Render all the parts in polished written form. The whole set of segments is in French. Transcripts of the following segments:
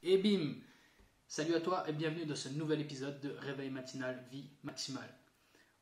Et bim! Salut à toi et bienvenue dans ce nouvel épisode de Réveil matinal, vie maximale.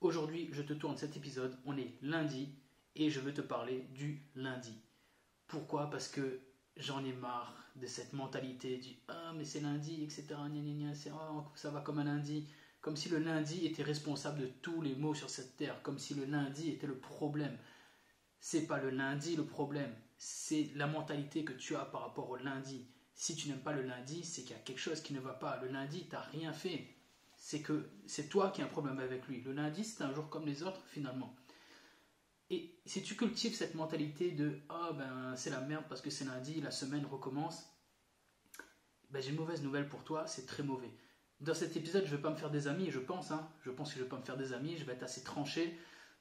Aujourd'hui, je te tourne cet épisode, on est lundi et je veux te parler du lundi. Pourquoi? Parce que j'en ai marre de cette mentalité du « Ah mais c'est lundi, etc. Gna gna gna, ça va comme un lundi ». Comme si le lundi était responsable de tous les maux sur cette terre, comme si le lundi était le problème. C'est pas le lundi le problème, c'est la mentalité que tu as par rapport au lundi. Si tu n'aimes pas le lundi, c'est qu'il y a quelque chose qui ne va pas. Le lundi, tu n'as rien fait. C'est que c'est toi qui as un problème avec lui. Le lundi, c'est un jour comme les autres, finalement. Et si tu cultives cette mentalité de « Ah, ben, c'est la merde parce que c'est lundi, la semaine recommence », ben, j'ai une mauvaise nouvelle pour toi, c'est très mauvais. Dans cet épisode, je ne vais pas me faire des amis, je pense que je ne vais pas me faire des amis, je vais être assez tranché.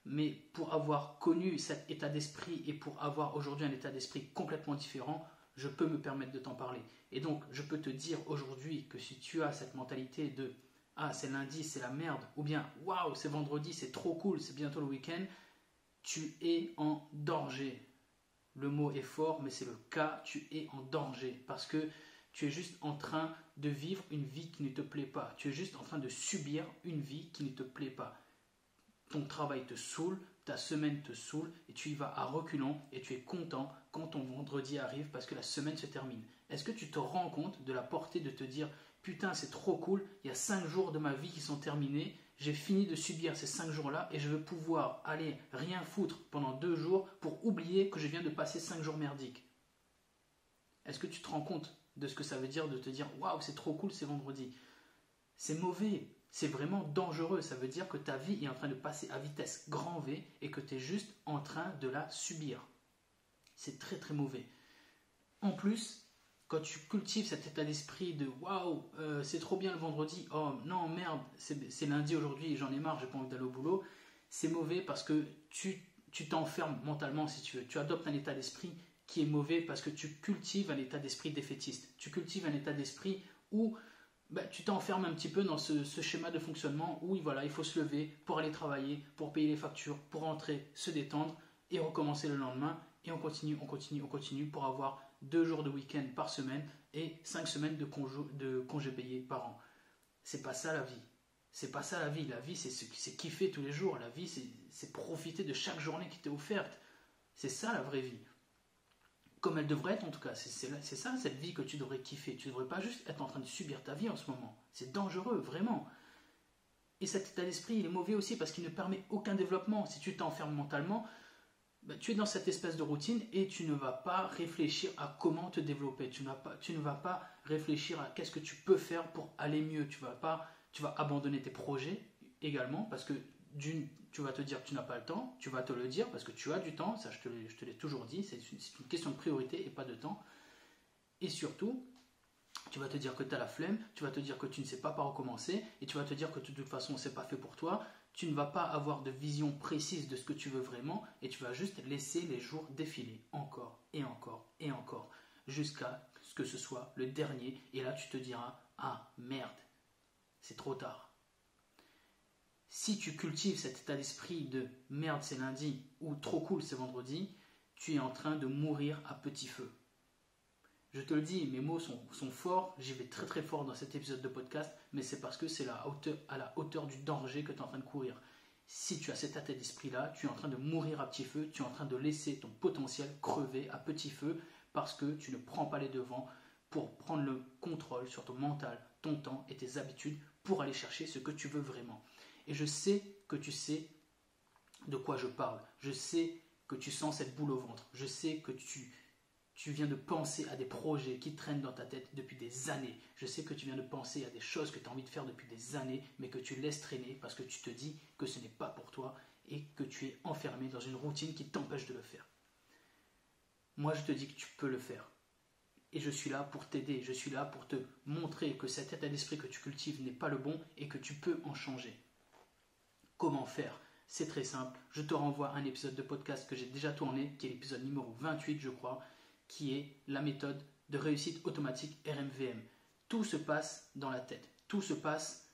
Mais pour avoir connu cet état d'esprit et pour avoir aujourd'hui un état d'esprit complètement différent, je peux me permettre de t'en parler. Et donc, je peux te dire aujourd'hui que si tu as cette mentalité de « Ah, c'est lundi, c'est la merde » ou bien « Waouh, c'est vendredi, c'est trop cool, c'est bientôt le week-end », tu es en danger. Le mot est fort, mais c'est le cas, tu es en danger. Parce que tu es juste en train de vivre une vie qui ne te plaît pas. Tu es juste en train de subir une vie qui ne te plaît pas. Ton travail te saoule, ta semaine te saoule et tu y vas à reculons et tu es content quand ton vendredi arrive parce que la semaine se termine. Est-ce que tu te rends compte de la portée de te dire « Putain, c'est trop cool, il y a 5 jours de ma vie qui sont terminés, j'ai fini de subir ces 5 jours-là et je veux pouvoir aller rien foutre pendant 2 jours pour oublier que je viens de passer 5 jours merdiques. » Est-ce que tu te rends compte de ce que ça veut dire de te dire « Waouh, c'est trop cool, c'est vendredi ». C'est mauvais. C'est vraiment dangereux, ça veut dire que ta vie est en train de passer à vitesse grand V et que tu es juste en train de la subir. C'est très très mauvais. En plus, quand tu cultives cet état d'esprit de « Waouh, c'est trop bien le vendredi, oh non merde, c'est lundi aujourd'hui, j'en ai marre, j'ai pas envie d'aller au boulot », c'est mauvais parce que tu t'enfermes mentalement si tu veux. Tu adoptes un état d'esprit qui est mauvais parce que tu cultives un état d'esprit défaitiste. Tu cultives un état d'esprit où tu t'enfermes un petit peu dans ce schéma de fonctionnement où voilà, il faut se lever pour aller travailler, pour payer les factures, pour rentrer, se détendre et recommencer le lendemain. Et on continue pour avoir 2 jours de week-end par semaine et 5 semaines de congés payés par an. C'est pas ça la vie. C'est pas ça la vie. La vie, c'est kiffer tous les jours. La vie, c'est profiter de chaque journée qui t'est offerte. C'est ça la vraie vie. Comme elle devrait être en tout cas, c'est ça cette vie que tu devrais kiffer. Tu ne devrais pas juste être en train de subir ta vie en ce moment. C'est dangereux, vraiment. Et cet état d'esprit, il est mauvais aussi parce qu'il ne permet aucun développement. Si tu t'enfermes mentalement, tu es dans cette espèce de routine et tu ne vas pas réfléchir à comment te développer. Tu ne vas pas réfléchir à qu'est-ce que tu peux faire pour aller mieux. Tu vas abandonner tes projets également parce que tu vas te dire que tu n'as pas le temps, tu vas te le dire parce que tu as du temps, ça je te l'ai toujours dit, c'est une question de priorité et pas de temps. Et surtout, tu vas te dire que tu as la flemme, tu vas te dire que tu ne sais pas par où commencer et tu vas te dire que de toute façon c'est pas fait pour toi, tu ne vas pas avoir de vision précise de ce que tu veux vraiment et tu vas juste laisser les jours défiler encore et encore et encore jusqu'à ce que ce soit le dernier et là tu te diras « Ah merde, c'est trop tard ». Si tu cultives cet état d'esprit de « merde c'est lundi » ou « trop cool c'est vendredi », tu es en train de mourir à petit feu. Je te le dis, mes mots sont forts, j'y vais très très fort dans cet épisode de podcast, mais c'est parce que c'est à la hauteur du danger que tu es en train de courir. Si tu as cet état d'esprit-là, tu es en train de mourir à petit feu, tu es en train de laisser ton potentiel crever à petit feu parce que tu ne prends pas les devants pour prendre le contrôle sur ton mental, ton temps et tes habitudes pour aller chercher ce que tu veux vraiment. Et je sais que tu sais de quoi je parle. Je sais que tu sens cette boule au ventre. Je sais que tu viens de penser à des projets qui traînent dans ta tête depuis des années. Je sais que tu viens de penser à des choses que tu as envie de faire depuis des années, mais que tu laisses traîner parce que tu te dis que ce n'est pas pour toi et que tu es enfermé dans une routine qui t'empêche de le faire. Moi, je te dis que tu peux le faire. Et je suis là pour t'aider, je suis là pour te montrer que cet état d'esprit que tu cultives n'est pas le bon et que tu peux en changer. Comment faire? C'est très simple. Je te renvoie à un épisode de podcast que j'ai déjà tourné, qui est l'épisode numéro 28, je crois, qui est la méthode de réussite automatique RMVM. Tout se passe dans la tête. Tout se passe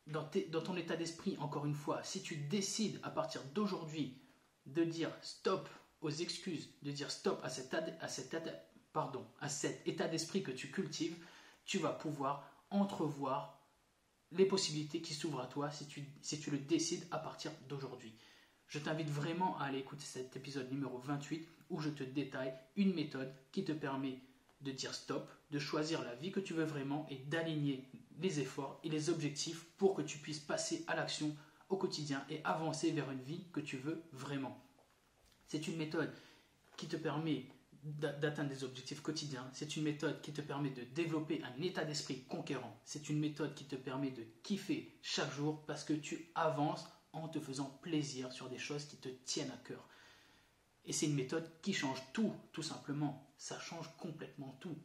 dans ton état d'esprit, encore une fois. Si tu décides à partir d'aujourd'hui de dire stop aux excuses, de dire stop à cet à cet état d'esprit que tu cultives, tu vas pouvoir entrevoir les possibilités qui s'ouvrent à toi si tu le décides à partir d'aujourd'hui. Je t'invite vraiment à aller écouter cet épisode numéro 28 où je te détaille une méthode qui te permet de dire stop, de choisir la vie que tu veux vraiment et d'aligner les efforts et les objectifs pour que tu puisses passer à l'action au quotidien et avancer vers une vie que tu veux vraiment. C'est une méthode qui te permet d'atteindre des objectifs quotidiens. C'est une méthode qui te permet de développer un état d'esprit conquérant. C'est une méthode qui te permet de kiffer chaque jour parce que tu avances en te faisant plaisir sur des choses qui te tiennent à cœur. Et c'est une méthode qui change tout simplement. Ça change complètement tout.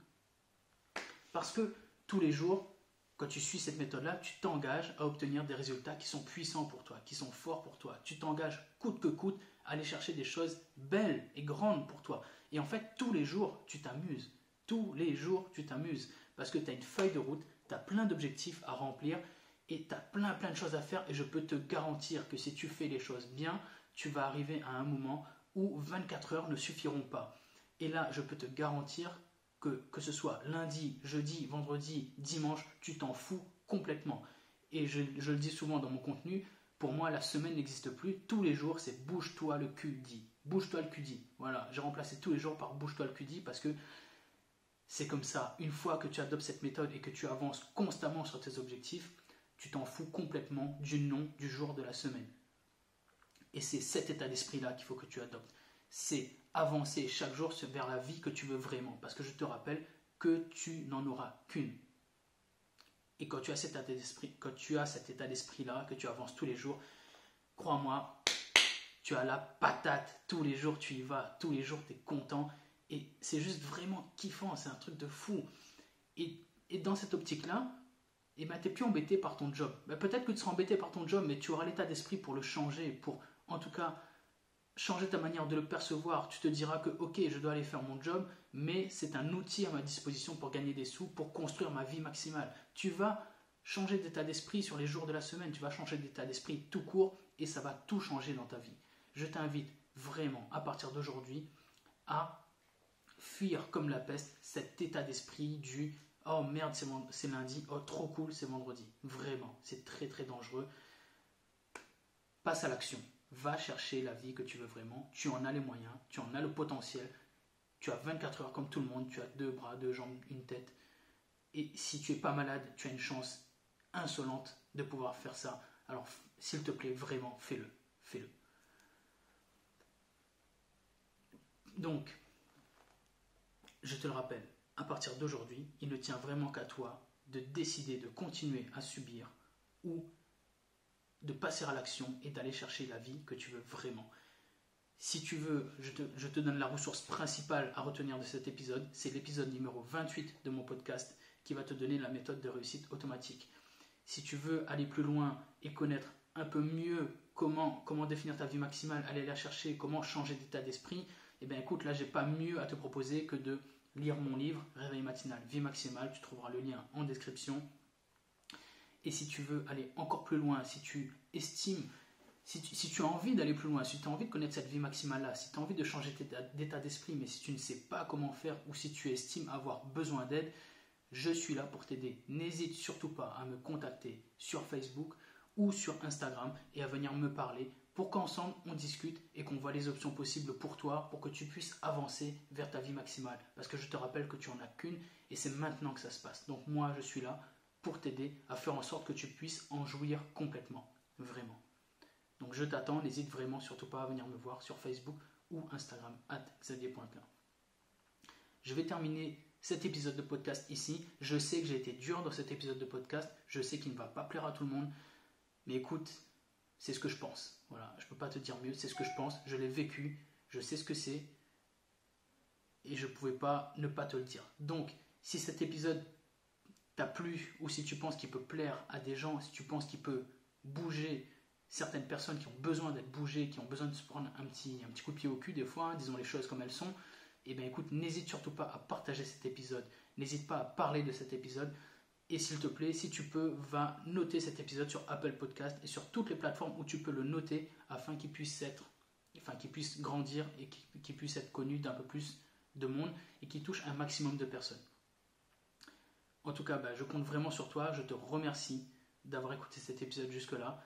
Parce que tous les jours, quand tu suis cette méthode-là, tu t'engages à obtenir des résultats qui sont puissants pour toi, qui sont forts pour toi. Tu t'engages coûte que coûte à aller chercher des choses belles et grandes pour toi. Et en fait, tous les jours, tu t'amuses. Tous les jours, tu t'amuses. Parce que tu as une feuille de route, tu as plein d'objectifs à remplir et tu as plein de choses à faire. Et je peux te garantir que si tu fais les choses bien, tu vas arriver à un moment où 24 heures ne suffiront pas. Et là, je peux te garantir que ce soit lundi, jeudi, vendredi, dimanche, tu t'en fous complètement. Et je le dis souvent dans mon contenu, pour moi, la semaine n'existe plus. Tous les jours, c'est bouge-toi le cul-dit. Bouge-toi le cul-dit. Voilà, j'ai remplacé tous les jours par bouge-toi le cul-dit parce que c'est comme ça. Une fois que tu adoptes cette méthode et que tu avances constamment sur tes objectifs, tu t'en fous complètement du nom du jour de la semaine. Et c'est cet état d'esprit-là qu'il faut que tu adoptes. C'est avancer chaque jour vers la vie que tu veux vraiment. Parce que je te rappelle que tu n'en auras qu'une. Et quand tu as cet état d'esprit-là, que tu avances tous les jours, crois-moi, tu as la patate. Tous les jours, tu y vas. Tous les jours, tu es content. Et c'est juste vraiment kiffant. C'est un truc de fou. Et dans cette optique-là, tu n'es plus embêté par ton job. Peut-être que tu seras embêté par ton job, mais tu auras l'état d'esprit pour le changer, pour en tout cas changer ta manière de le percevoir. Tu te diras que ok, je dois aller faire mon job, mais c'est un outil à ma disposition pour gagner des sous, pour construire ma vie maximale. Tu vas changer d'état d'esprit sur les jours de la semaine, tu vas changer d'état d'esprit tout court et ça va tout changer dans ta vie. Je t'invite vraiment à partir d'aujourd'hui à fuir comme la peste cet état d'esprit du oh merde c'est lundi, oh trop cool c'est vendredi. Vraiment, c'est très très dangereux. Passe à l'action. Va chercher la vie que tu veux vraiment. Tu en as les moyens, tu en as le potentiel. Tu as 24 heures comme tout le monde, tu as 2 bras, 2 jambes, une tête. Et si tu n'es pas malade, tu as une chance insolente de pouvoir faire ça. Alors, s'il te plaît, vraiment, fais-le. Fais-le. Donc, je te le rappelle, à partir d'aujourd'hui, il ne tient vraiment qu'à toi de décider de continuer à subir ou de passer à l'action et d'aller chercher la vie que tu veux vraiment. Si tu veux, je te donne la ressource principale à retenir de cet épisode. C'est l'épisode numéro 28 de mon podcast qui va te donner la méthode de réussite automatique. Si tu veux aller plus loin et connaître un peu mieux comment définir ta vie maximale, aller la chercher, comment changer d'état d'esprit, eh bien écoute, là j'ai pas mieux à te proposer que de lire mon livre Réveil matinal, vie maximale. Tu trouveras le lien en description. Et si tu veux aller encore plus loin, si tu estimes, si tu as envie d'aller plus loin, si tu as envie de connaître cette vie maximale-là, si tu as envie de changer d'état d'esprit, mais si tu ne sais pas comment faire ou si tu estimes avoir besoin d'aide, je suis là pour t'aider. N'hésite surtout pas à me contacter sur Facebook ou sur Instagram et à venir me parler pour qu'ensemble on discute et qu'on voit les options possibles pour toi, pour que tu puisses avancer vers ta vie maximale. Parce que je te rappelle que tu en as qu'une et c'est maintenant que ça se passe. Donc moi je suis là pour t'aider à faire en sorte que tu puisses en jouir complètement, vraiment. Donc je t'attends, n'hésite vraiment surtout pas à venir me voir sur Facebook ou Instagram @xavier.klein. Je vais terminer cet épisode de podcast ici. Je sais que j'ai été dur dans cet épisode de podcast, je sais qu'il ne va pas plaire à tout le monde, mais écoute, c'est ce que je pense. Voilà, je ne peux pas te dire mieux, c'est ce que je pense, je l'ai vécu, je sais ce que c'est et je ne pouvais pas ne pas te le dire. Donc, si cet épisode t'a plu ou si tu penses qu'il peut plaire à des gens, si tu penses qu'il peut bouger certaines personnes qui ont besoin d'être bougées, qui ont besoin de se prendre un petit coup de pied au cul des fois, hein, disons les choses comme elles sont, et bien écoute, n'hésite surtout pas à partager cet épisode, n'hésite pas à parler de cet épisode, et s'il te plaît, si tu peux, va noter cet épisode sur Apple Podcast et sur toutes les plateformes où tu peux le noter afin qu'il puisse grandir et qu'il puisse être connu d'un peu plus de monde et qui touche un maximum de personnes. En tout cas, je compte vraiment sur toi. Je te remercie d'avoir écouté cet épisode jusque-là.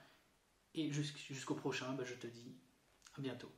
Et jusqu'au prochain, je te dis à bientôt.